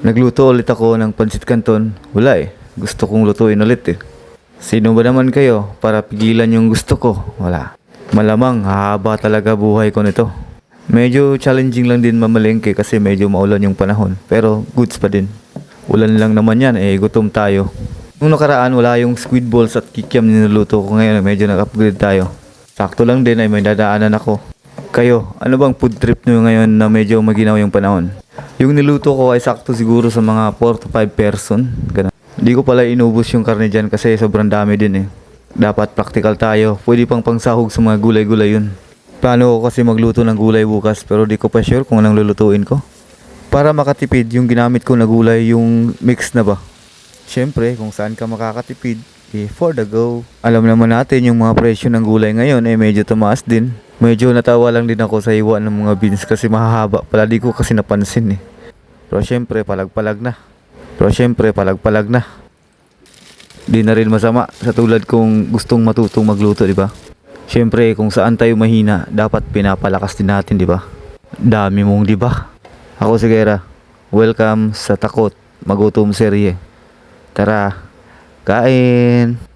Nagluto ulit ako ng pancit canton. Wala eh. Gusto kong lutuin ulit eh. Sino ba naman kayo para pigilan yung gusto ko? Wala. Malamang hahaba talaga buhay ko nito. Medyo challenging lang din mamalengke kasi medyo maulan yung panahon. Pero goods pa din. Ulan lang naman yan eh, gutom tayo. Nung nakaraan wala yung squid balls at kikiam niluluto ko ngayon. Medyo nag-upgrade tayo. Sakto lang din ay may dadaanan ako. Kayo, ano bang food trip nyo ngayon na medyo maginaw yung panahon? Yung niluto ko ay sakto siguro sa mga 4 to 5 person. Ganun. Hindi ko pala inubos yung karne dyan kasi sobrang dami din eh. Dapat practical tayo. Pwede pang pangsahog sa mga gulay-gulay yun. Plano ko kasi magluto ng gulay bukas pero di ko pa sure kung anong lulutuin ko. Para makatipid, yung ginamit ko na gulay yung mix na ba. Siyempre, kung saan ka makakatipid, for the go. Alam naman natin yung mga presyo ng gulay ngayon medyo tumaas din. Medyo natawa lang din ako sa iwa ng mga beans kasi mahahaba pala, di ko kasi napansin eh. Pero syempre palag-palag na. Di na rin masama sa tulad kong gustong matutong magluto, di ba? Syempre kung saan tayo mahina, dapat pinapalakas din natin, di ba? Dami mong di ba? Ako si Gera. Welcome sa Takot Magutom serye. Tara, kain!